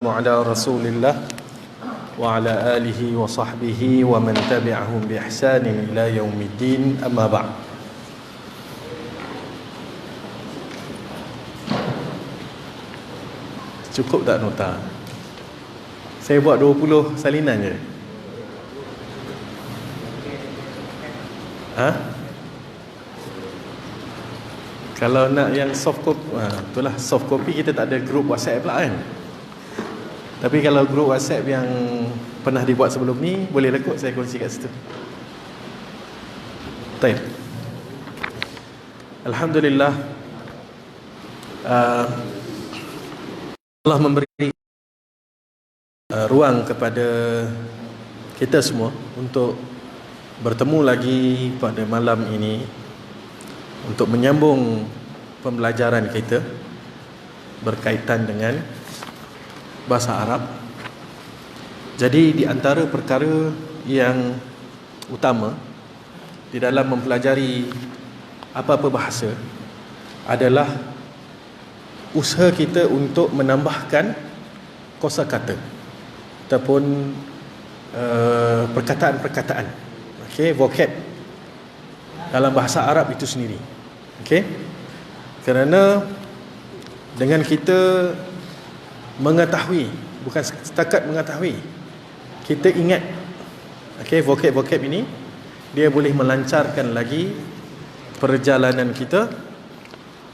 على رسول الله وعلى آله وصحبه ومن تبعهم بإحسان إلى يوم الدين أما بعد. Cukup tak nota? Saya buat 20 salinan je. Kalau nak yang soft copy, itulah soft copy, kita tak ada grup WhatsApp pula kan. Tapi kalau grup WhatsApp yang pernah dibuat sebelum ni, boleh lah kot saya kongsi kat situ. Baik. Alhamdulillah, Allah memberi ruang kepada kita semua untuk bertemu lagi pada malam ini untuk menyambung pembelajaran kita berkaitan dengan bahasa Arab. Jadi di antara perkara yang utama di dalam mempelajari apa-apa bahasa adalah usaha kita untuk menambahkan kosakata ataupun perkataan-perkataan, vocab dalam bahasa Arab itu sendiri. Kerana dengan kita mengetahui, bukan setakat mengetahui, kita ingat vocab-vocab ini, dia boleh melancarkan lagi perjalanan kita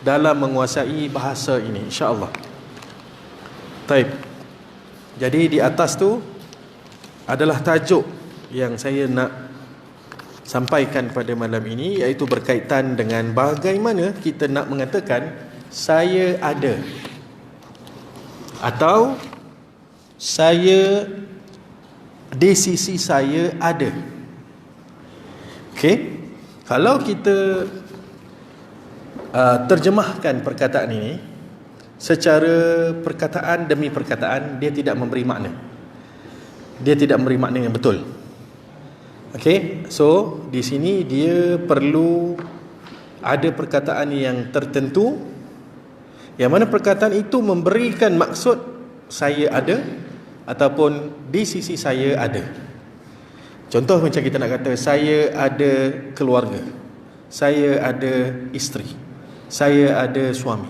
dalam menguasai bahasa ini, insya-Allah. Baik. Jadi di atas tu adalah tajuk yang saya nak sampaikan pada malam ini, iaitu berkaitan dengan bagaimana kita nak mengatakan saya ada atau saya di sisi saya ada. Kalau kita terjemahkan perkataan ini secara perkataan demi perkataan, dia tidak memberi makna. Dia tidak memberi makna yang betul. So di sini dia perlu ada perkataan yang tertentu, yang mana perkataan itu memberikan maksud saya ada ataupun di sisi saya ada. Contoh macam kita nak kata saya ada keluarga, saya ada isteri, saya ada suami.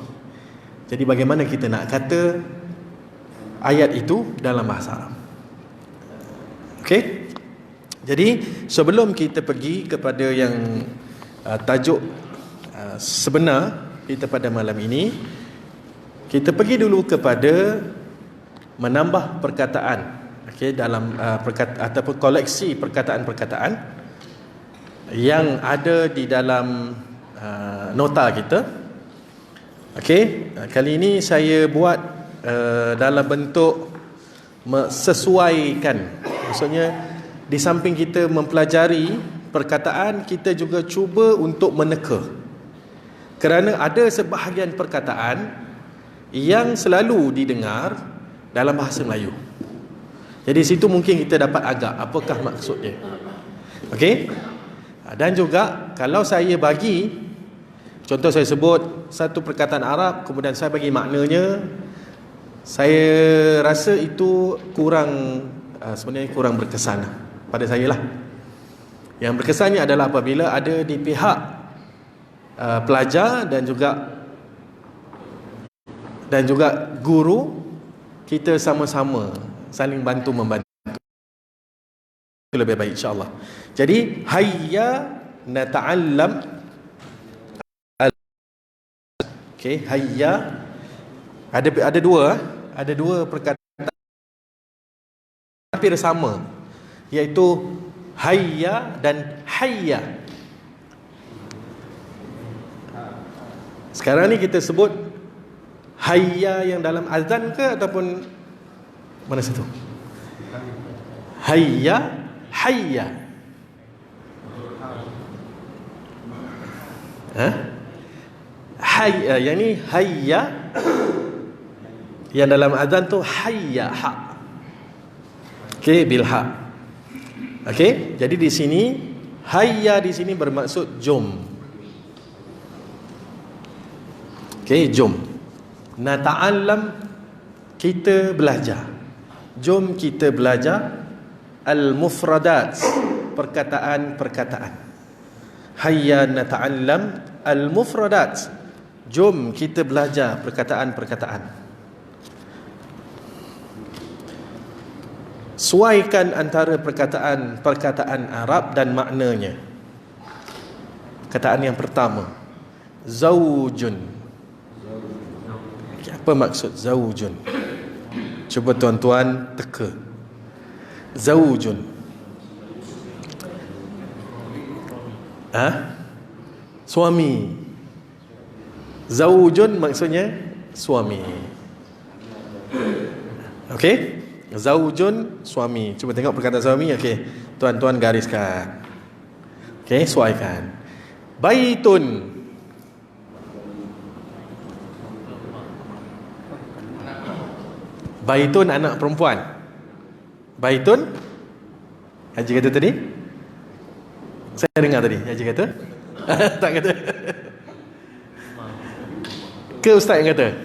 Jadi bagaimana kita nak kata ayat itu dalam bahasa Arab? Jadi sebelum kita pergi kepada yang tajuk sebenar kita pada malam ini, kita pergi dulu kepada menambah perkataan, dalam ataupun koleksi perkataan-perkataan yang ada di dalam nota kita. Kali ini saya buat dalam bentuk sesuaikan. Maksudnya di samping kita mempelajari perkataan, kita juga cuba untuk meneka. Kerana ada sebahagian perkataan yang selalu didengar dalam bahasa Melayu. Jadi situ mungkin kita dapat agak apakah maksudnya. Dan juga kalau saya bagi, contoh saya sebut satu perkataan Arab, kemudian saya bagi maknanya, saya rasa itu sebenarnya kurang berkesan pada saya lah. Yang berkesannya adalah apabila ada di pihak pelajar dan juga guru, kita sama-sama saling bantu membantu, itu lebih baik, insya-Allah. Jadi hayya nata'allam. Hayya ada dua perkataan hampir sama, iaitu hayya dan hayya. Sekarang ni kita sebut hayya yang dalam azan ke ataupun mana satu? Hayya, hayya. Hayya, yang ni hayya yang dalam azan tu hayya ha. Bil ha. Jadi di sini hayya di sini bermaksud jom. Jom. Nata'allam, kita belajar. Jom kita belajar al-mufradat, perkataan-perkataan. Hayya nata'allam al-mufradat. Jom kita belajar perkataan-perkataan. Suaikan antara perkataan Arab dan maknanya. Perkataan yang pertama, zaujun. Apa maksud zaujun? Cuba tuan-tuan teka. Zaujun. Suami. Zaujun maksudnya suami. Okey? Zaujun, suami. Cuba tengok perkataan suami. Okey, tuan-tuan gariskan. Okey, suaikan. Baitun. Baitun anak perempuan. Baitun, Haji kata tadi. Saya dengar tadi Haji kata. Tak kata. Ke ustaz yang kata?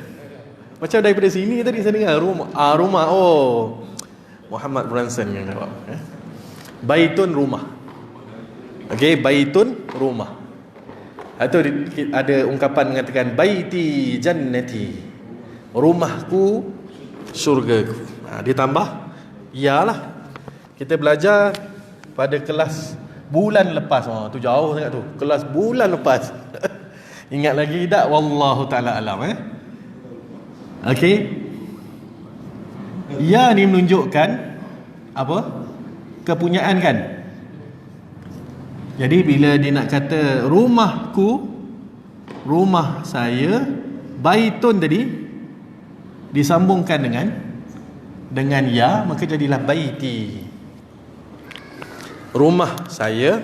Macam daripada sini tadi saya dengar rumah. Oh, Muhammad Branson yang jawab. Baitun, rumah. Okey, baitun, rumah. Atau ada ungkapan mengatakan baiti jannati, rumahku syurgaku. Ditambah iyalah. Kita belajar pada kelas bulan lepas. Tu jauh sangat tu. Kelas bulan lepas. Ingat lagi tak? Wallahu ta'ala alam. Okey. Ya ni menunjukkan apa? Kepunyaan kan? Jadi bila dia nak kata rumahku, rumah saya, baitun tadi disambungkan dengan ya, maka jadilah baiti. Rumah saya,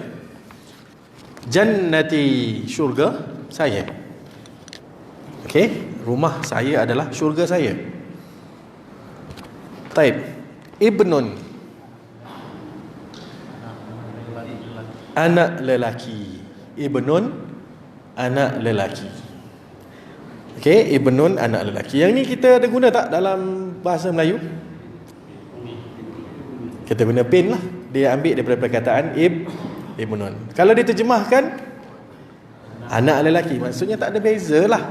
jannati, syurga saya. Okey, rumah saya adalah syurga saya. Taib. Ibnun, anak lelaki. Ibnun, anak lelaki. Okey, ibnun, anak lelaki. Yang ni kita ada guna tak dalam bahasa Melayu? Kita guna bin lah. Dia ambil daripada perkataan ibnun. Kalau diterjemahkan anak lelaki, maksudnya tak ada beza lah.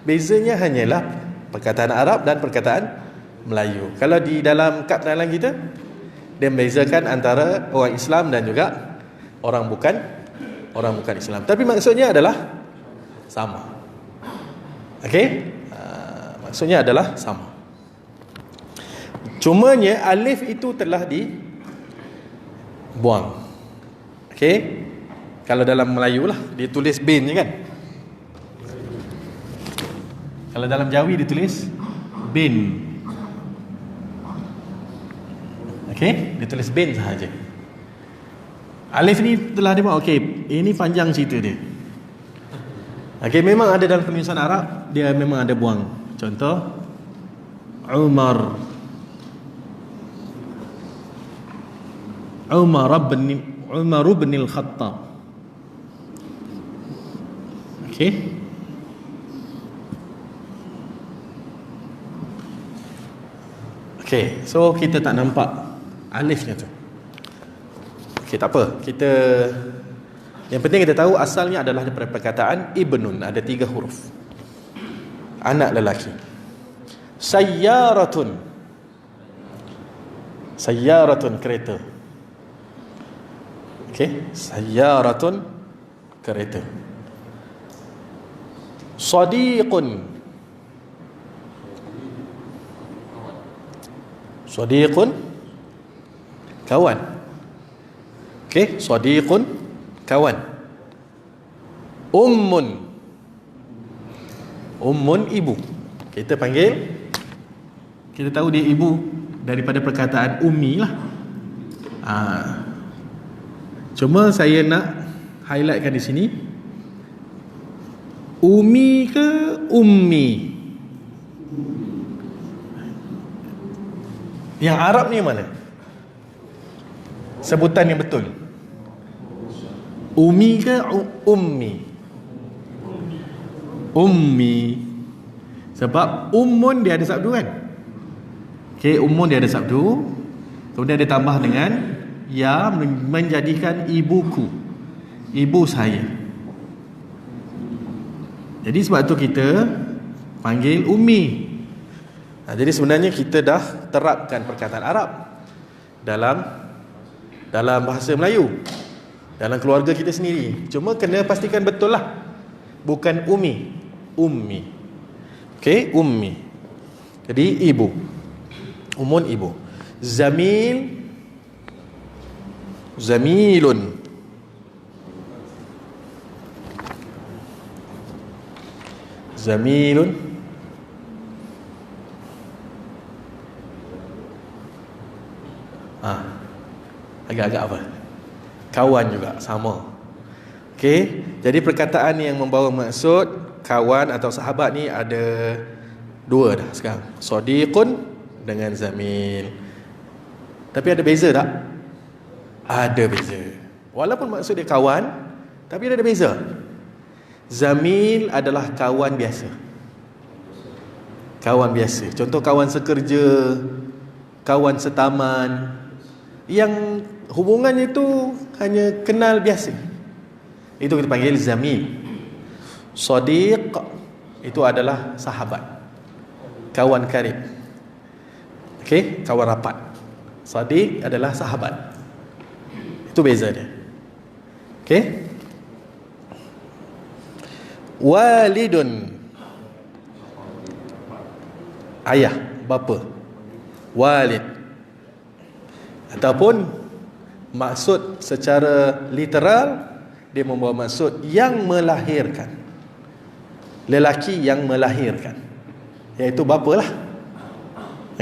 Bezanya hanyalah perkataan Arab dan perkataan Melayu. Kalau di dalam kad pengenalan kita, dia membezakan antara orang Islam dan juga orang bukan Islam. Tapi maksudnya adalah sama. Okey? Maksudnya adalah sama. Cumanya alif itu telah dibuang. Okey? Kalau dalam Melayu lah dia tulis bin je kan. Kalau dalam Jawi ditulis bin. Okey, dia tulis bin sahaja. Alif ni telah dibuang. Okey, ini panjang cerita dia. Okey, memang ada dalam penulisan Arab, dia memang ada buang. Contoh Umar bin al-Khattab. Okey. Okey, so kita tak nampak alifnya tu. Okey, tak apa. Yang penting kita tahu asalnya adalah daripada perkataan ibnun, ada 3 huruf. Anak lelaki. Sayyaratun. Sayyaratun, kereta. Okey, sayyaratun, kereta. Sadiqun. Sadiqun, kawan. Okey, sadiqun, kawan. Ummun, ibu. Kita panggil, kita tahu dia ibu daripada perkataan ummi lah. Cuma saya nak highlightkan di sini, umi ke ummi? Yang Arab ni mana sebutan yang betul? Umi ke ummi? Ummi. Sebab ummun dia ada sabdu kan? Okey, umum dia ada sabdu, kemudian dia tambah dengan ya, menjadikan ibuku, ibu saya. Jadi sebab tu kita panggil ummi. Jadi sebenarnya kita dah terapkan perkataan Arab dalam bahasa Melayu, dalam keluarga kita sendiri. Cuma kena pastikan betul lah, bukan ummi, ummi. Okey, ummi. Jadi ibu, umun ibu. Zamil, zamilun. Zamilun. Agak-agak apa? Kawan juga, sama. Okey, jadi perkataan yang membawa maksud kawan atau sahabat ni ada dua dah sekarang. Sadiqun dengan zamil. Tapi ada beza tak? Ada beza. Walaupun maksud dia kawan, tapi ada beza. Zamil adalah kawan biasa. Kawan biasa. Contoh kawan sekerja, kawan setaman, yang hubungannya itu hanya kenal biasa. Itu kita panggil zamil. Sadiq itu adalah sahabat, kawan karib. Okey, kawan rapat. Sadiq adalah sahabat. Itu beza dia. Okey. Walidun, ayah, bapa. Walid. Ataupun maksud secara literal, dia membawa maksud yang melahirkan, lelaki yang melahirkan, iaitu bapa lah.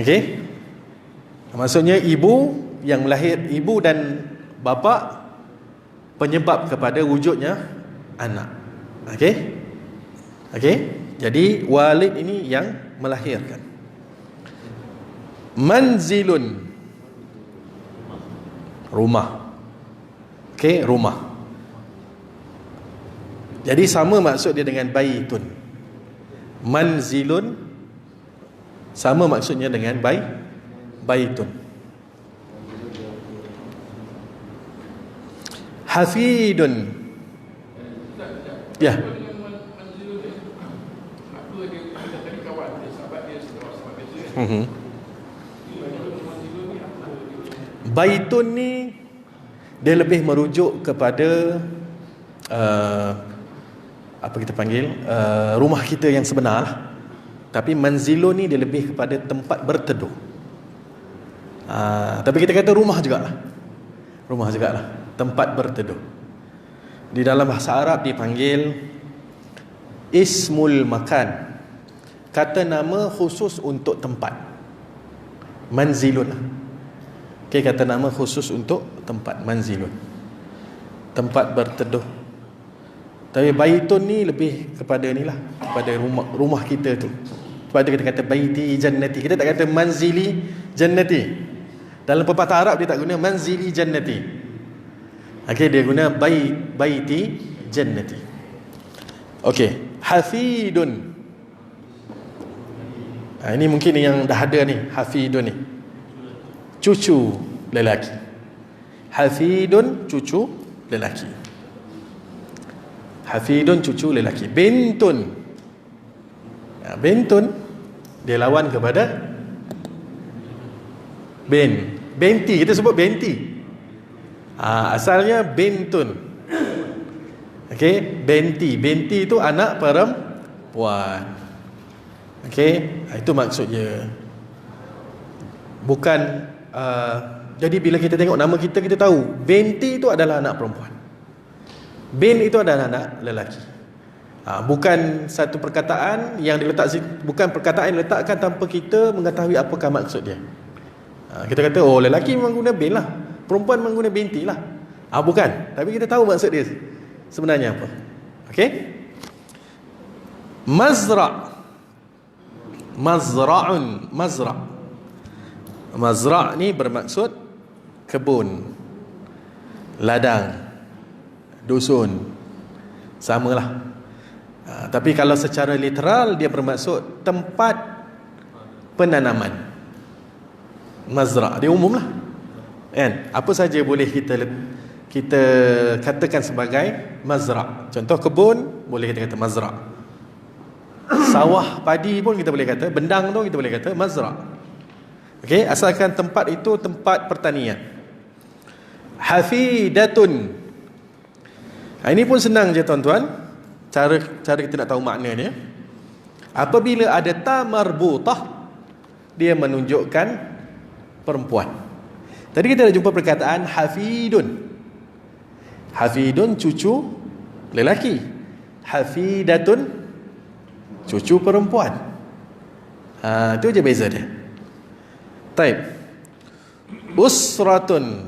Okey, maksudnya ibu yang melahir, ibu dan bapa penyebab kepada wujudnya anak. Okey, okey. Jadi walid ini yang melahirkan. Manzilun, rumah. Okey, rumah. Jadi sama maksud dia dengan baitun. Manzilun sama maksudnya dengan baitun. Hafidun. Ya. Baitun ni dia lebih merujuk kepada apa kita panggil, rumah kita yang sebenar lah. Tapi manzilun ni dia lebih kepada tempat berteduh. Tapi kita kata rumah jugalah. Rumah jugalah, tempat berteduh. Di dalam bahasa Arab dipanggil ismul makan, kata nama khusus untuk tempat. Manzilun. Okey, kata nama khusus untuk tempat, manzilun, tempat berteduh. Tapi baitun ni lebih kepada ni lah, kepada rumah kita tu. Sebab tu kita kata baiti jannati. Kita tak kata manzili jannati. Dalam pepatah Arab dia tak guna manzili jannati. Okey, dia guna baiti jannati. Okey, hafidun. Ini mungkin yang dah ada ni, hafidun ni, cucu lelaki. Hafidun, cucu lelaki. Hafidun, cucu lelaki. Bintun, bintun dia lawan kepada benti. Kita sebut benti. Asalnya bintun. Okey, benti itu anak perempuan. Okey, itu maksudnya. Bukan jadi bila kita tengok nama kita, kita tahu benti itu adalah anak perempuan, bin itu adalah anak lelaki. Bukan satu perkataan yang bukan perkataan yang diletakkan tanpa kita mengetahui apakah maksud dia. Kita kata oh lelaki memang guna bin lah, perempuan memang guna binti lah. Bukan, tapi kita tahu maksud dia sebenarnya apa. Okey. Mazra'un. Mazra' ni bermaksud kebun, ladang, dusun, samalah. Tapi kalau secara literal dia bermaksud tempat penanaman. mazra', dia umum lah. Kan? Apa saja boleh kita katakan sebagai mazra'. Contoh kebun, boleh kita kata mazra'. Sawah padi pun kita boleh kata, bendang tu kita boleh kata mazra'. Okey, asalkan tempat itu tempat pertanian. Hafidatun. Ini pun senang je tuan-tuan. Cara kita nak tahu makna dia. Apabila ada ta marbutah, dia menunjukkan perempuan. Tadi kita dah jumpa perkataan hafidun. Hafidun cucu lelaki. Hafidatun cucu perempuan. Itu je beza dia. Taib. Usratun,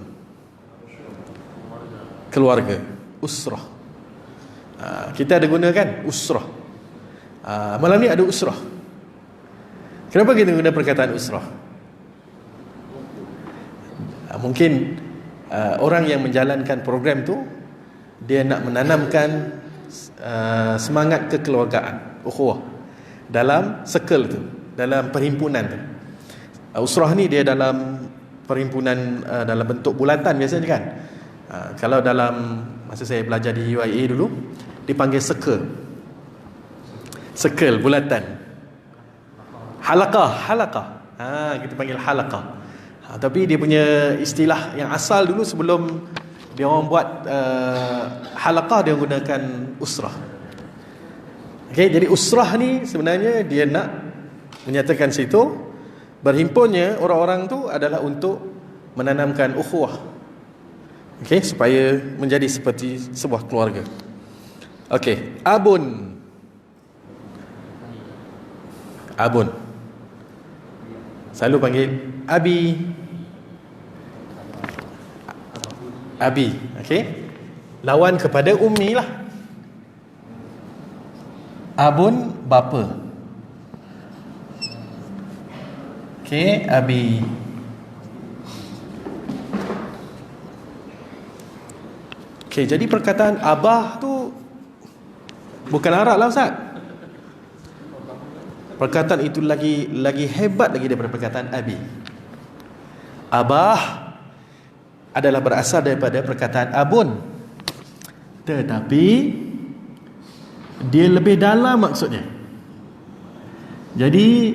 keluarga. Usrah. Kita ada gunakan usrah. Malam ni ada usrah. Kenapa kita guna perkataan usrah? Mungkin orang yang menjalankan program tu, dia nak menanamkan semangat kekeluargaan, ukhuwah, dalam circle tu, dalam perhimpunan tu. Usrah ni dia dalam perhimpunan dalam bentuk bulatan biasanya kan. Kalau dalam masa saya belajar di UIA dulu, dipanggil circle. Circle, bulatan. Halaqah. Kita panggil halaqah. Tapi dia punya istilah yang asal dulu sebelum dia orang buat halaqah, dia gunakan usrah. Okey, jadi usrah ni sebenarnya dia nak menyatakan situ berhimpunnya orang-orang tu adalah untuk menanamkan ukhuwah. Okey, supaya menjadi seperti sebuah keluarga. Okey, abun. Selalu panggil abi. Okey. Lawan kepada ummi lah. Abun, bapa. Okey, abi. Okey, jadi perkataan abah tu bukan Arab lah Ustaz. Perkataan itu lagi hebat lagi daripada perkataan abi. Abah adalah berasal daripada perkataan abun, tetapi dia lebih dalam maksudnya. Jadi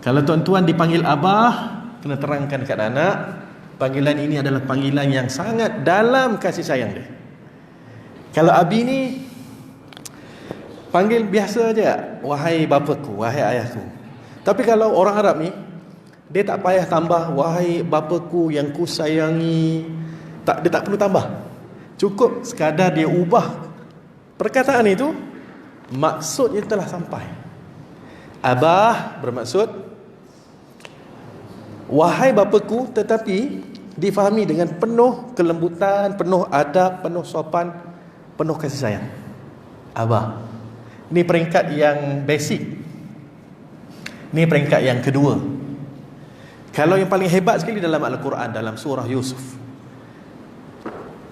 kalau tuan-tuan dipanggil abah, kena terangkan kepada anak, panggilan ini adalah panggilan yang sangat dalam kasih sayang dia. Kalau abi ni panggil biasa aja, wahai bapaku, wahai ayahku. Tapi kalau orang Arab ni, dia tak payah tambah wahai bapaku yang ku sayangi. Dia tak perlu tambah. Cukup sekadar dia ubah perkataan itu, maksudnya telah sampai. Abah bermaksud wahai bapaku, tetapi difahami dengan penuh kelembutan, penuh adab, penuh sopan, penuh kasih sayang. Abah. Ini peringkat yang basic. Ini peringkat yang kedua. Kalau yang paling hebat sekali dalam Al-Quran, dalam surah Yusuf,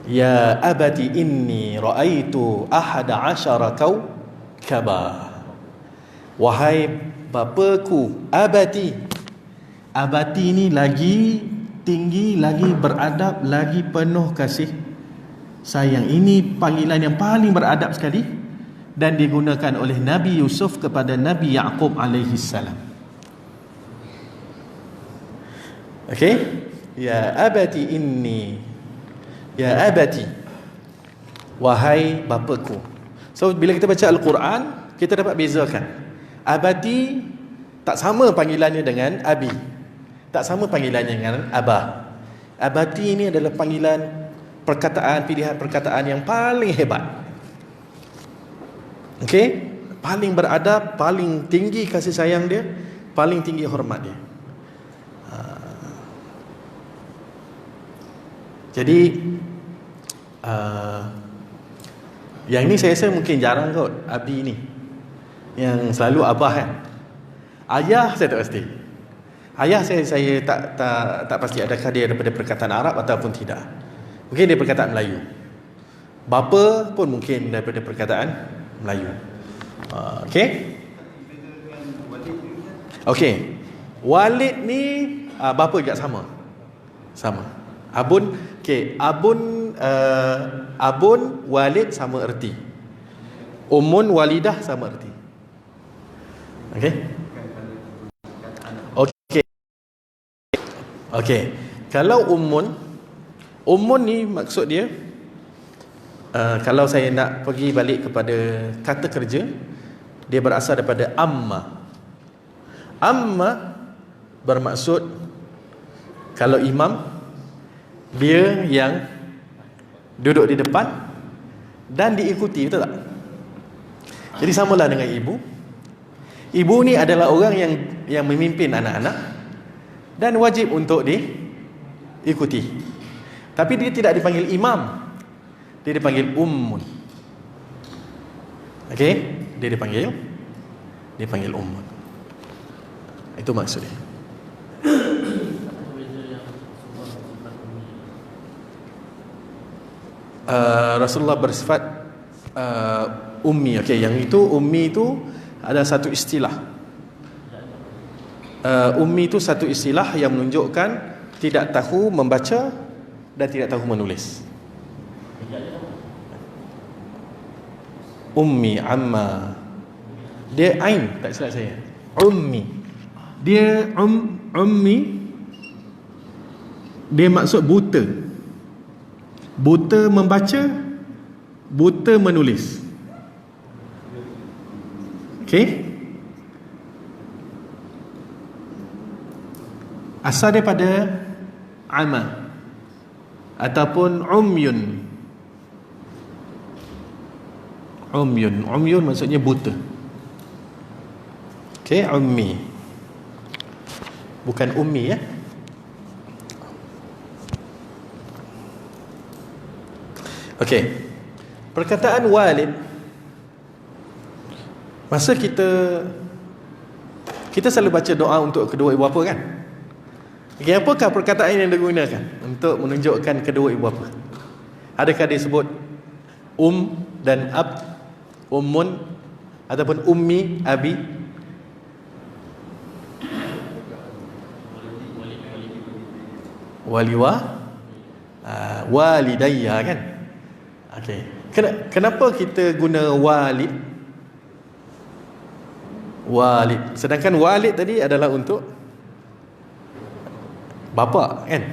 ya abati inni ra'aitu ahada asyara kawkaba. Wahai bapaku, abati. Abati ni lagi tinggi, lagi beradab, lagi penuh kasih sayang. Ini panggilan yang paling beradab sekali, dan digunakan oleh Nabi Yusuf kepada Nabi Yaqub alaihi salam. Okey? Ya abati inni, ya abati, wahai bapaku. So bila kita baca Al-Quran, kita dapat bezakan. Abati tak sama panggilannya dengan abi, tak sama panggilannya dengan abah. Abati ini adalah panggilan perkataan, pilihan perkataan yang paling hebat. Okey, paling beradab, paling tinggi kasih sayang dia, paling tinggi hormat dia. Jadi yang ini saya rasa mungkin jarang kot, abi ni yang selalu abah kan. Ayah saya tak pasti. Ayah saya tak pasti adakah dia daripada perkataan Arab ataupun tidak. Mungkin dia perkataan Melayu. Bapa pun mungkin daripada perkataan Melayu. Okey. Okey. Walid ni bapa juga sama. Sama. Abun, okey, abun walid sama erti. Ummun walidah sama erti. Okey? Okey. Okey. Kalau ummun ni maksud dia, kalau saya nak pergi balik kepada kata kerja, dia berasal daripada amma. Amma bermaksud kalau imam, dia yang duduk di depan dan diikuti, betul tak? Jadi samalah dengan ibu. Ibu ni adalah orang yang memimpin anak-anak dan wajib untuk diikuti. Tapi dia tidak dipanggil imam. Dia dipanggil ummun. Okey? Dia dipanggil ummun. Itu maksudnya. Rasulullah bersifat ummi. Okey, yang itu ummi itu ada satu istilah. Ummi itu satu istilah yang menunjukkan tidak tahu membaca dan tidak tahu menulis. Ummi, amma. Dia ain, tak silap saya. Ummi. Dia ummi. Dia maksud buta. Buta membaca, buta menulis. Okey? Asal daripada ama ataupun umyun. Umyun maksudnya buta. Okey, ummi. Bukan ummi ya. Okey. Perkataan walid, masa kita selalu baca doa untuk kedua ibu bapa kan? Okey, apakah perkataan yang digunakan untuk menunjukkan kedua ibu bapa? Adakah disebut dan ab, ummun ataupun ummi, abi? Walidayya kan? Okey. Kenapa kita guna walid? Sedangkan walid tadi adalah untuk bapa kan?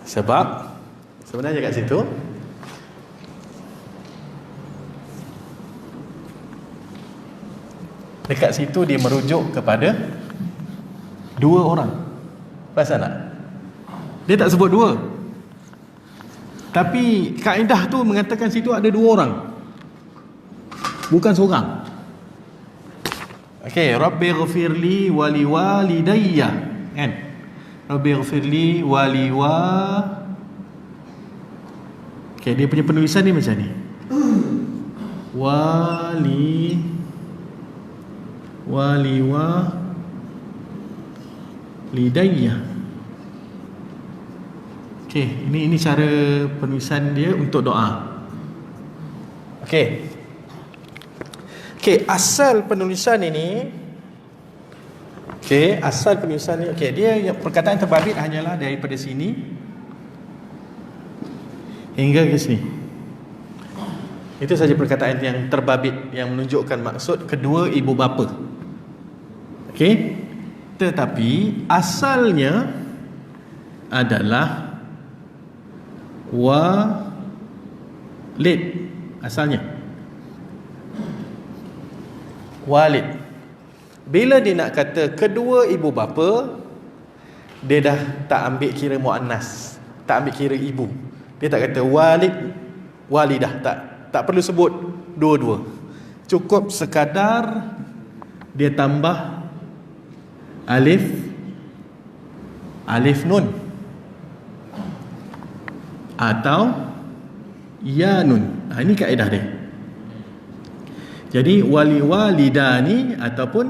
Sebab sebenarnya kat situ dekat situ dia merujuk kepada dua orang. Perasan tak? Dia tak sebut dua. Tapi kaedah tu mengatakan situ ada dua orang, bukan seorang. Okey, Rabbi ghfirli wa liwalidayya kan? Rabbi ghfirli wa Okey, dia punya penulisan ni macam ni. Lidayya. Okey, ini cara penulisan dia untuk doa. Okey. Okey, asal penulisan ini. Okey, asal penulisan ni. Okey, dia perkataan terbabit hanyalah daripada sini hingga ke sini. Itu saja perkataan yang terbabit yang menunjukkan maksud kedua ibu bapa. Okey. Tetapi asalnya adalah walid. Asalnya walid. Bila dia nak kata kedua ibu bapa, dia dah tak ambil kira muannas, tak ambil kira ibu. Dia tak kata walid, walidah, tak perlu sebut dua-dua. Cukup sekadar dia tambah alif nun atau ya nun. Ini kaedah dia. Jadi walidani ataupun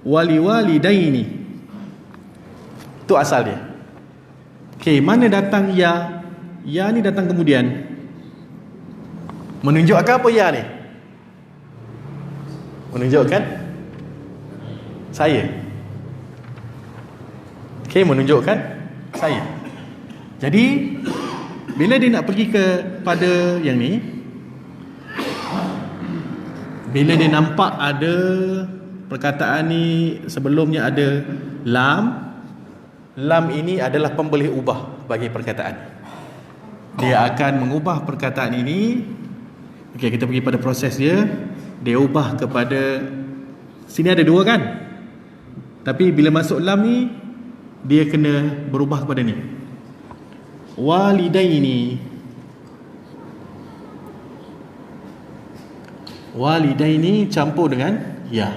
walidaini, itu asal dia. Okey, mana datang ya? Ya ni datang kemudian. Menunjukkan apa ya ni? Menunjukkan saya. Okey, menunjukkan saya. Jadi bila dia nak pergi kepada yang ni, bila dia nampak ada perkataan ni sebelumnya ada lam ini adalah pemboleh ubah bagi perkataan. Dia akan mengubah perkataan ini. Okey, kita pergi pada proses dia. Dia ubah kepada, sini ada dua kan, tapi bila masuk lam ni dia kena berubah kepada ni, walidaini campur dengan ya.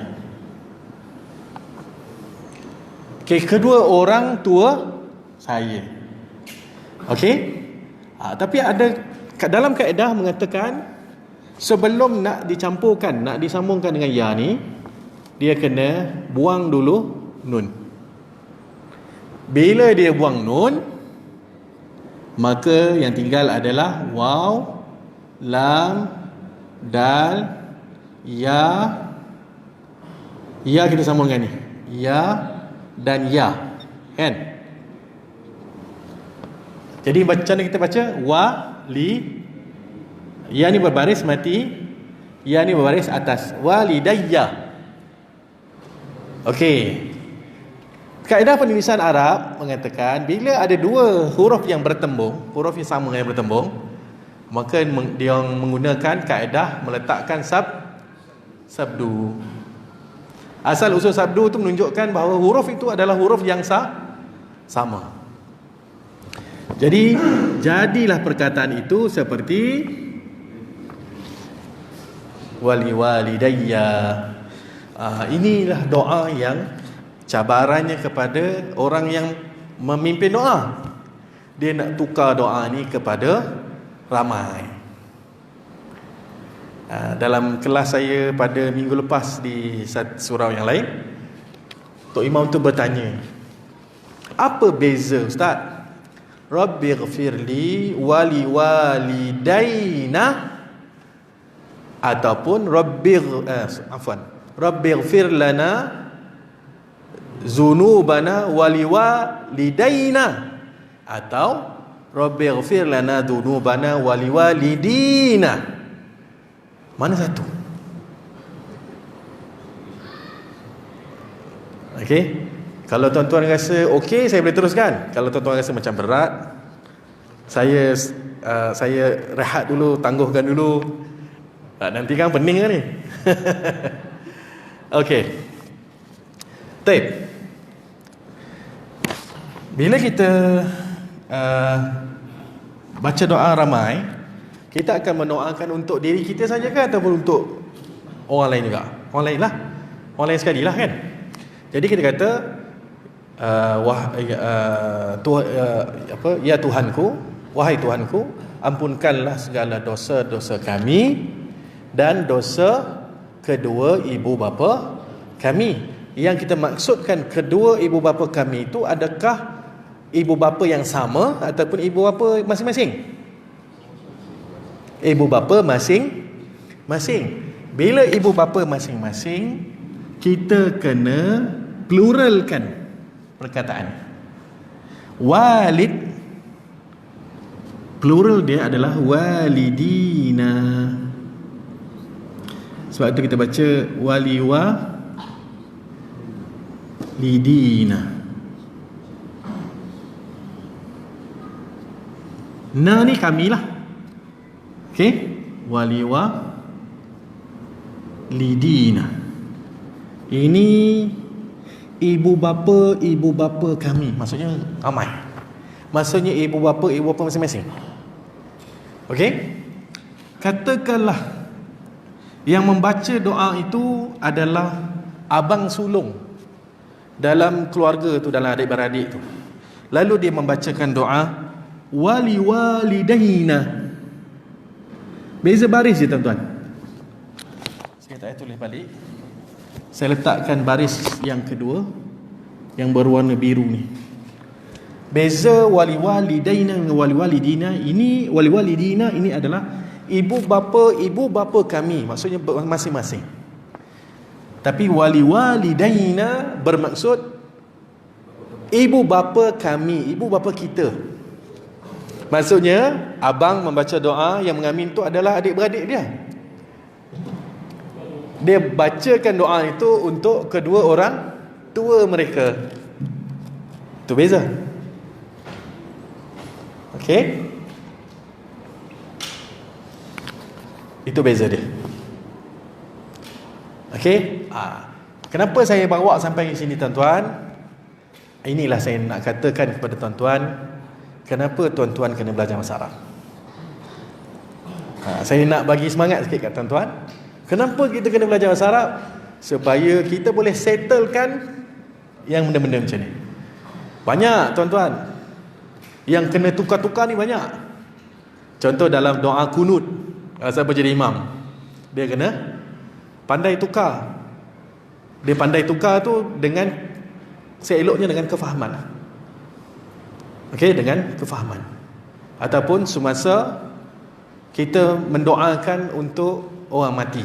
Okey, kedua orang tua saya. Okey, tapi ada dalam kaedah mengatakan sebelum nak dicampurkan, nak disambungkan dengan ya ni, dia kena buang dulu nun. Bila dia buang nun, maka yang tinggal adalah waw, lam, dal, ya. Ya kita sambungkan ni, ya dan ya, kan? Jadi macam mana kita baca? Ya ni berbaris mati, ya ni berbaris atas. Walidayya. Okey. Kaedah penulisan Arab mengatakan bila ada dua huruf yang bertembung, huruf yang sama yang bertembung, maka dia menggunakan kaedah meletakkan sabdu. Asal usul sabdu itu menunjukkan bahawa huruf itu adalah huruf yang sama. Jadi jadilah perkataan itu seperti waliwalidayya. Inilah doa yang cabarannya kepada orang yang memimpin doa. Dia nak tukar doa ni kepada ramai. Dalam kelas saya pada minggu lepas di surau yang lain, Tok Imam tu bertanya, apa beza Ustaz Rabbighfirli wali walidaina ataupun Rabbighfir lana zunubana wali walidaina atau Rabbighfir lana zunubana wali walidina? Mana satu? Okey. Kalau tuan-tuan rasa okey, saya boleh teruskan. Kalau tuan-tuan rasa macam berat, saya rehat dulu, tangguhkan dulu. Nanti kan pening kan ni. Okey. Baik. Bila kita baca doa ramai, kita akan mendoakan untuk diri kita saja kan, ataupun untuk orang lain juga? Orang lain lah. Orang lain sekali lah kan. Jadi kita kata ya Tuhanku, wahai Tuhanku, ampunkanlah segala dosa-dosa kami dan dosa kedua ibu bapa kami. Yang kita maksudkan kedua ibu bapa kami itu, adakah ibu bapa yang sama ataupun ibu bapa masing-masing? Ibu bapa masing-masing. Bila ibu bapa masing-masing, kita kena pluralkan perkataan. Walid, plural dia adalah walidina. Sebab itu kita baca lidina. Na ni kamilah. Okey, lidina. Ini ibu bapa kami. Maksudnya ramai. Maksudnya ibu bapa masing-masing. Okey? Katakanlah yang membaca doa itu adalah abang sulung dalam keluarga tu, dalam adik-beradik tu. Lalu dia membacakan doa walidaina. Beza baris je tuan-tuan. Saya tak tulis balik. Saya letakkan baris yang kedua, yang berwarna biru ni. Beza walidaina dengan walidina. Ini walidina ini adalah ibu bapa kami, maksudnya masing-masing. Tapi walidaina bermaksud ibu bapa kami, ibu bapa kita. Maksudnya abang membaca doa, yang mengamin tu adalah adik-beradik dia. Dia bacakan doa itu untuk kedua orang tua mereka. Itu beza. Okey? Itu beza dia. Okey? Kenapa saya bawa sampai ke sini tuan-tuan? Inilah saya nak katakan kepada tuan-tuan, kenapa tuan-tuan kena belajar bahasa Arab. Saya nak bagi semangat sikit kat tuan-tuan. Kenapa kita kena belajar bahasa Arab? Supaya kita boleh settlekan yang benda-benda macam ni. Banyak tuan-tuan yang kena tukar-tukar ni, banyak. Contoh dalam doa kunut, siapa jadi imam, dia kena pandai tukar. Dia pandai tukar tu dengan seeloknya dengan kefahaman. Okey, dengan kefahaman. Ataupun semasa kita mendoakan untuk orang mati.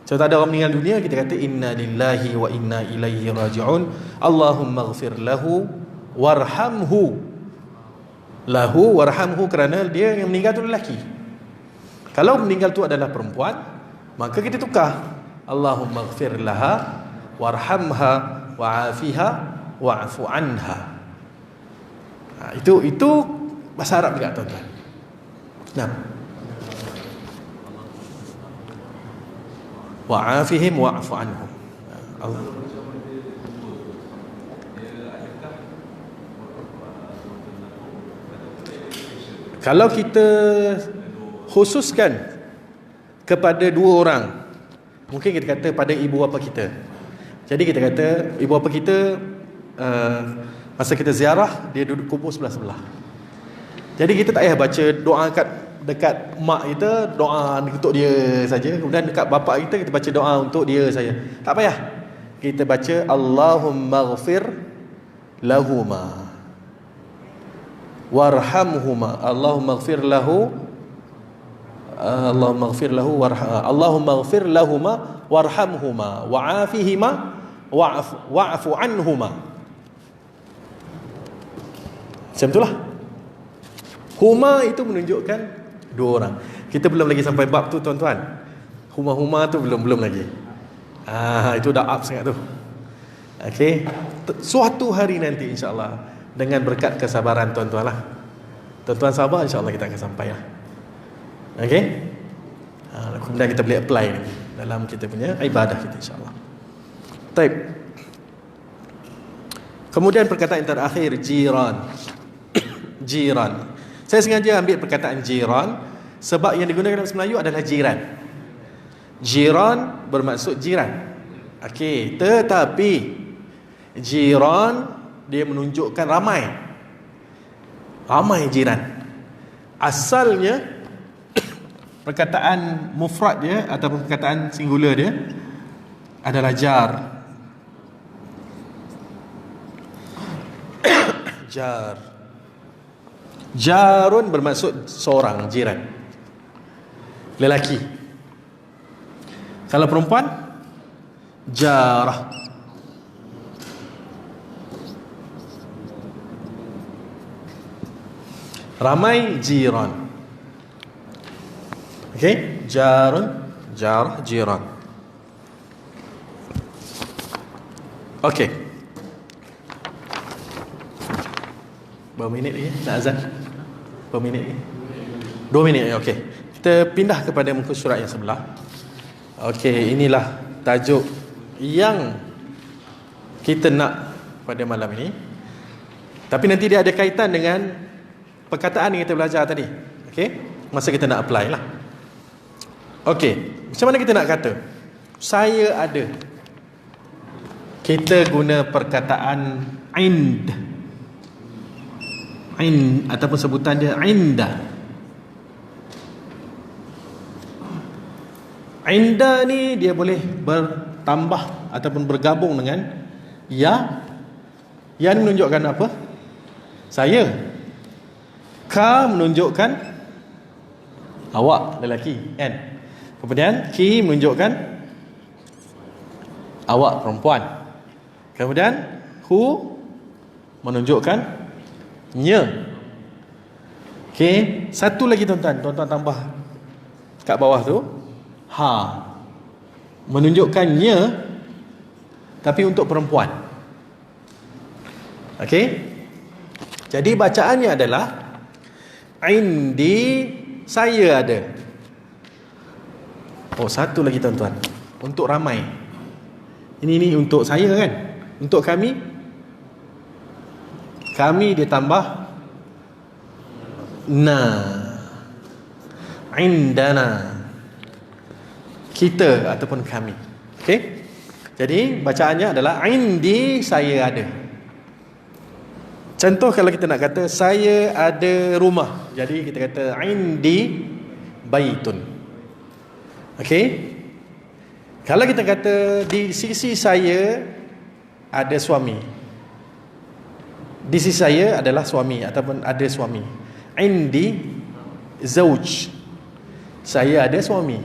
Contoh ada orang meninggal dunia, kita kata inna lillahi wa inna ilaihi raji'un. Allahumma ighfir lahu warhamhu. Lahu warhamhu, kerana dia yang meninggal tu lelaki. Kalau meninggal tu adalah perempuan, maka kita tukar. Allahumma ighfir laha warhamha wa'afiha wa'fu anha. Itu bahasa Arab juga tuan-tuan. Nah, wa'afihim wa'fu anhum. Kalau kita khususkan kepada dua orang, mungkin kita kata pada ibu bapa kita. Jadi kita kata ibu bapa kita, masa kita ziarah, dia duduk kubur sebelah-sebelah. Jadi kita tak payah baca doa dekat mak kita, doa untuk dia saja. Kemudian dekat bapa kita baca doa untuk dia saja. Tak payah. Kita baca Allahumma ighfir lahuma warhamhuma. Allahumma ighfir lahu Allahumma ighfir lahu Allahumma ighfir lahuma warhamhuma wa'afihima wa'fu anhuma. Macam itulah. Huma itu menunjukkan dua orang. Kita belum lagi sampai bab tu tuan-tuan. Huma tu belum lagi. Itu dah up sangat tu. Okey. Suatu hari nanti insya-Allah, dengan berkat kesabaran tuan-tuan lah. Tuan-tuan sabar, insya-Allah kita akan sampai lah. Okey. Kemudian kita boleh apply dalam kita punya ibadah kita insya-Allah. Baik. Kemudian perkataan yang terakhir, jiran. Jiran. Saya sengaja ambil perkataan jiran sebab yang digunakan dalam bahasa Melayu adalah jiran. Jiran bermaksud jiran. Okey, tetapi jiran dia menunjukkan ramai. Ramai jiran. Asalnya perkataan mufrad dia ataupun perkataan singular dia adalah jar. Jar. Jarun bermaksud seorang, jiran, lelaki. Kalau perempuan, jarah. Ramai jiran. Okey, jarun, jarah, jiran. Okey. Berapa minit lagi? Nak azan? Berapa minit lagi? 2 minit. Okey. Kita pindah kepada muka surat yang sebelah. Okey, inilah tajuk yang kita nak pada malam ini. Tapi nanti dia ada kaitan dengan perkataan yang kita belajar tadi. Okey? Masa kita nak apply lah. Okey, macam mana kita nak kata saya ada? Kita guna perkataan ind. Ind ataupun sebutan dia inda. Inda ni dia boleh bertambah ataupun bergabung dengan ya. Ya ni menunjukkan apa? Saya. Ka menunjukkan awak, lelaki, kan? Kemudian ki menunjukkan awak, perempuan. Kemudian hu menunjukkan nya. Okey, satu lagi tuan-tuan, tuan-tuan tambah kat bawah tu, ha, menunjukkan nya tapi untuk perempuan. Okey, jadi bacaannya adalah indi, saya ada. Oh, satu lagi tuan-tuan, untuk ramai. Ini untuk saya kan, untuk kami ditambah na, indana, kita ataupun kami. Okey, jadi bacaannya adalah indi, saya ada. Contoh kalau kita nak kata saya ada rumah, jadi kita kata indi baitun. Okey, kalau kita kata di sisi saya ada suami, di sisi saya adalah suami ataupun ada suami, indi zauj, saya ada suami.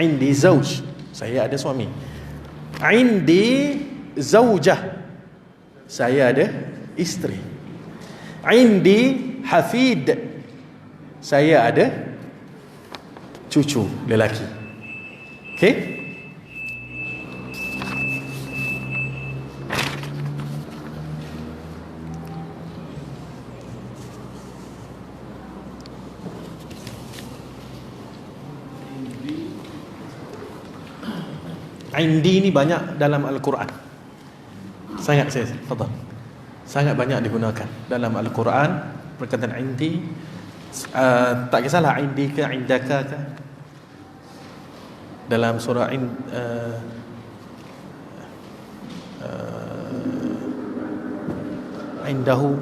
Indi zauj, saya ada suami. Indi zaujah, saya ada isteri. Indi hafid, saya ada cucu lelaki. Okey, indi ni banyak dalam Al-Quran. Sangat sangat banyak digunakan dalam Al-Quran perkataan indi. Tak kisahlah indi ke indaka ke, dalam surah indahu,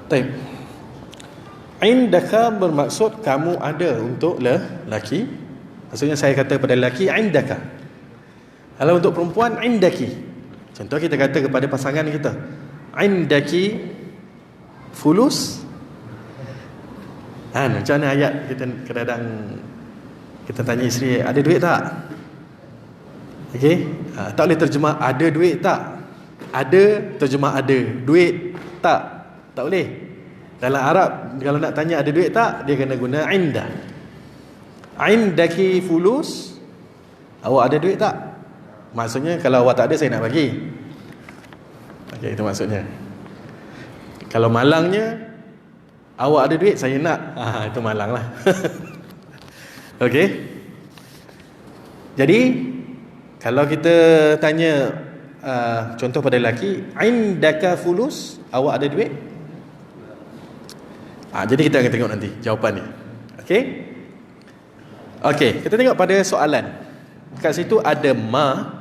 Baik. Indaka bermaksud kamu ada untuk lelaki. Maksudnya saya kata pada lelaki indaka. Kalau untuk perempuan indaki. Contoh kita kata kepada pasangan kita, indaki fulus. Macam mana ayat kita kadang-kadang kita tanya isteri, ada duit tak? Okey, tak boleh terjemah ada duit tak? Ada terjemah ada, duit tak? Tak boleh. Dalam Arab kalau nak tanya ada duit tak, dia kena guna inda. Indaki fulus, awak ada duit tak? Maksudnya kalau awak tak ada, saya nak bagi. Okey, itu maksudnya. Kalau malangnya, awak ada duit, saya nak. Itu malang lah. Okey. Jadi kalau kita tanya contoh pada lelaki, indaka fulus, awak ada duit? Jadi kita akan tengok nanti jawapan ni. Okey. Okey, kita tengok pada soalan. Kat situ ada ma.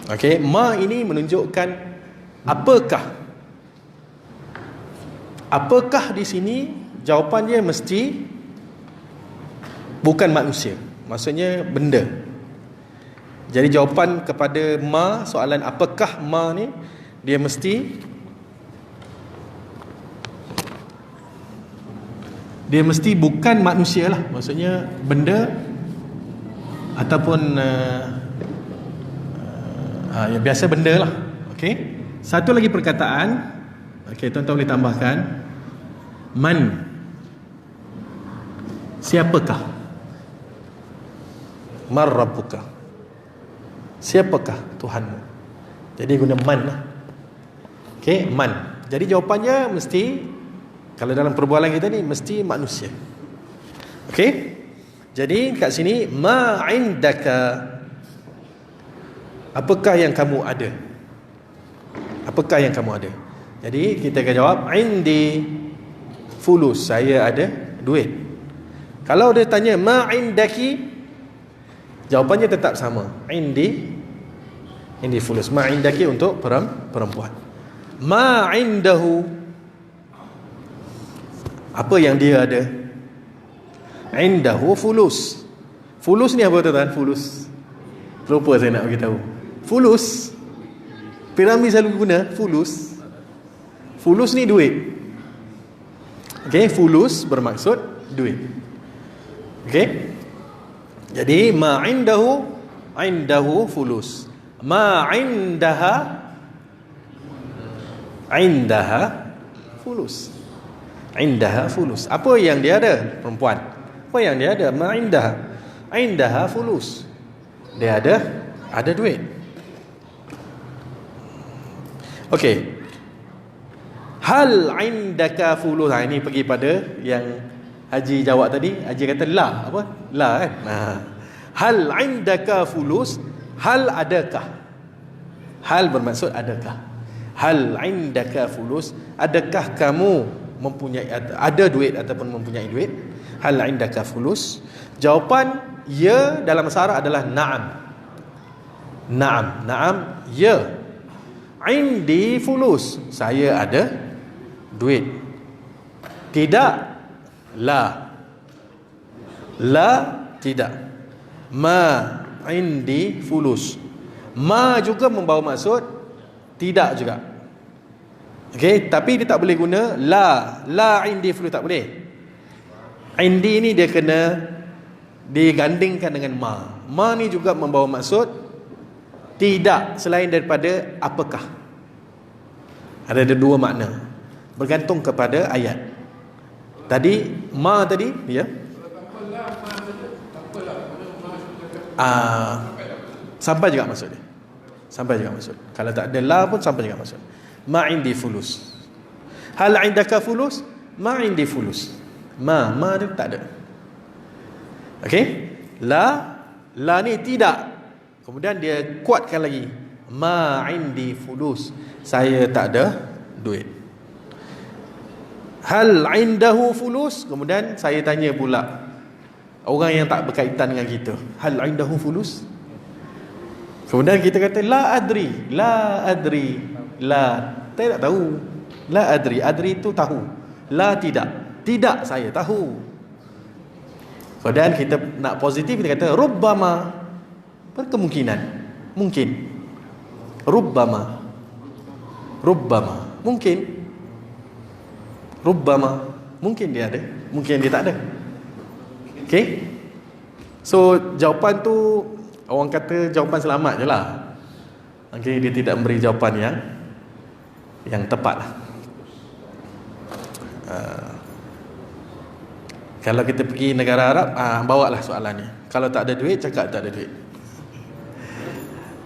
Okey, ma ini menunjukkan apakah. Apakah di sini jawapannya mesti bukan manusia. Maksudnya benda. Jadi jawapan kepada ma, soalan apakah ma ni, dia mesti bukan manusia lah. Maksudnya benda ataupun yang biasa benda lah. Okey. Satu lagi perkataan. Okey, tuan-tuan boleh tambahkan. Man. Siapakah? Mar rabbuka. Siapakah Tuhanmu? Jadi guna man lah. Okey, man. Jadi jawapannya mesti, kalau dalam perbualan kita ni, mesti manusia. Okey. Jadi kat sini, ma indaka, apakah yang kamu ada? Apakah yang kamu ada? Jadi kita akan jawab, indi fulus, saya ada duit. Kalau dia tanya ma indaki, jawapannya tetap sama. Indi fulus. Ma indaki untuk perempuan. Ma indahu, apa yang dia ada? Indahu fulus. Fulus ni apa tuan-tuan? Fulus. Lupa saya nak beritahu. Fulus. Piramid selalu guna fulus. Fulus ni duit. Okey, fulus bermaksud duit. Okey. Jadi ma indahu fulus. Ma indaha fulus. Indaha fulus. Apa yang dia ada? Perempuan. Apa yang dia ada? Ma indaha fulus. Dia ada duit. Okey. Hal indaka fulus. Ini pergi pada yang Haji jawab tadi. Haji kata la. Apa? La kan? Hal indaka fulus. Hal adakah? Hal bermaksud adakah? Hal indaka fulus. Adakah kamu mempunyai, ada duit ataupun mempunyai duit? Hal indaka fulus. Jawapan ya dalam bahasa Arab adalah na'am. Na'am, ya. Indi fulus, saya ada duit. Tidak, la, tidak. Ma indi fulus. Ma juga membawa maksud tidak juga. Okey, tapi dia tak boleh guna la indi fulus, tak boleh. Indi ni dia kena digandingkan dengan ma. Ma ni juga membawa maksud tidak selain daripada apakah. Ada dua makna, bergantung kepada ayat. Tadi ma tadi ya. Sampai juga maksud dia. Sampai juga maksud. Kalau tak ada la pun sampai juga maksud. Ma indi fulus. Hal indaka fulus? Ma indi fulus. Ma dia tak ada. Okey? La ni tidak. Kemudian dia kuatkan lagi. Ma indi fulus. Saya tak ada duit. Hal indahu fulus? Kemudian saya tanya pula orang yang tak berkaitan dengan kita. Hal indahu fulus? Kemudian kita kata la adri. La saya tak tahu. La adri itu tahu. La tidak saya tahu. Kemudian kita nak positif, kita kata rubbama, berkemungkinan, mungkin. Rubbama mungkin. Rubbama mungkin dia ada, mungkin dia tak ada. Okay. So jawapan tu orang kata jawapan selamat je lah. Okay, dia tidak memberi jawapan yang tepat lah. Kalau kita pergi negara Arab, bawalah soalan ni. Kalau tak ada duit, cakap tak ada duit.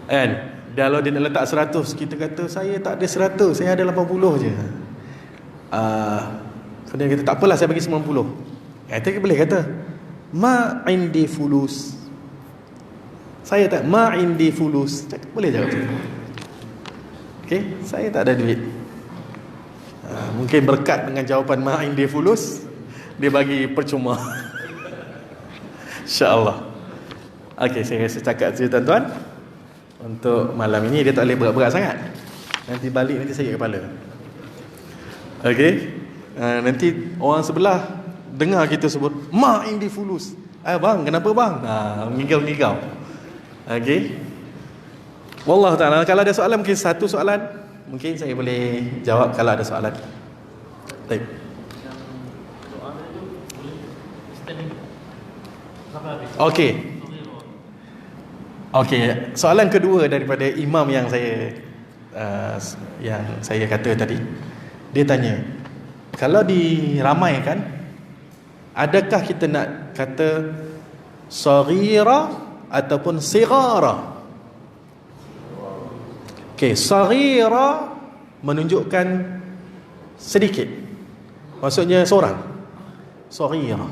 Kan? Kalau dia nak letak 100, kita kata saya tak ada 100, saya ada 80 je. Kemudian kita tak apalah, saya bagi 90. Kita boleh kata ma indi fulus. Saya tak ma indi fulus. Boleh jawab. Okey, saya tak ada duit. Mungkin berkat dengan jawapan ma indi fulus, dia bagi percuma. InsyaAllah. Okey, saya rasa cakap saja tuan-tuan. Untuk malam ini dia tak boleh berat-berat sangat. Nanti balik nanti sakit kepala. Okey. Nanti orang sebelah dengar kita sebut ma indi fulus. Bang, kenapa bang? Ngigau-ngigau. Okey. Wallahu ta'ala, kalau ada soalan mungkin satu soalan, mungkin saya boleh jawab kalau ada soalan. Baik. Okey. Soalan kedua daripada imam yang saya kata tadi. Dia tanya, kalau diramaikan, adakah kita nak kata saghira ataupun sighara? Okey, saghira menunjukkan sedikit. Maksudnya seorang. Saghira.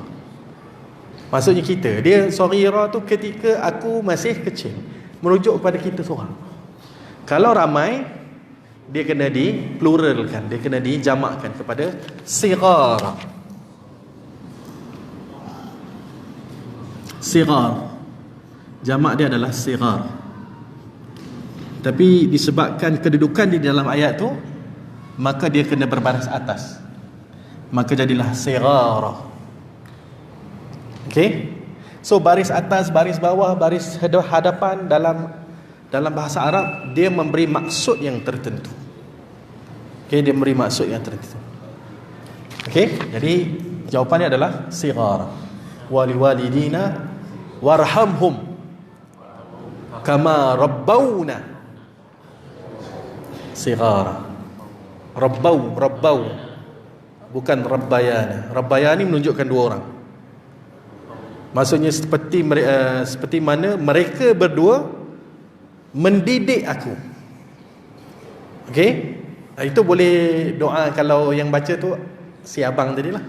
Maksudnya kita. Dia saghira tu ketika aku masih kecil. Merujuk kepada kita seorang. Kalau ramai, dia kena dipluralkan, dia kena dijamakkan kepada sighara. Sighar. Jamak dia adalah sighar. Tapi disebabkan kedudukan di dalam ayat tu, maka dia kena berbaris atas. Maka jadilah sighara. Okey. So baris atas, baris bawah, baris hadapan dalam bahasa Arab dia memberi maksud yang tertentu. Okey, dia memberi maksud yang tertentu. Okey, jadi jawapannya adalah sighara. Wali walidina warhamhum kama rabbawna sighara. Rabbau bukan rabbayana. Rabbayani menunjukkan dua orang. Maksudnya seperti mana mereka berdua mendidik aku. Okey? Itu boleh doa kalau yang baca tu si abang tadilah.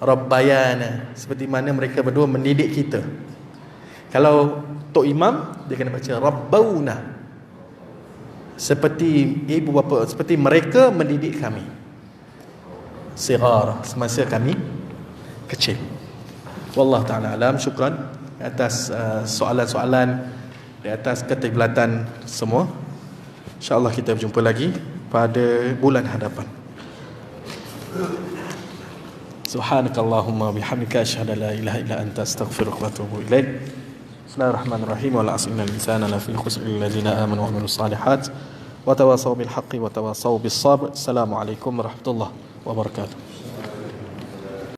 Rabbayana, seperti mana mereka berdua mendidik kita. Kalau tok imam, dia kena baca Rabbauna, seperti ibu bapa, seperti mereka mendidik kami. Sighar, semasa kami kecil. Wallahu ta'ala alam. Syukran atas soalan-soalan, di atas keteblatan semua. InsyaAllah kita berjumpa lagi pada bulan hadapan. Subhanakallahumma bihamdika asyhadu an la ilaha illa anta astaghfiruka wa atubu ilaik. Bismillahirrahmanirrahim. Wal 'asri innal insana lafi khusr illa alladziina aamanu wa 'amilus shalihat wa tawassaw bil haqqi wa tawassaw bis sabr. Assalamualaikum warahmatullahi wabarakatuh.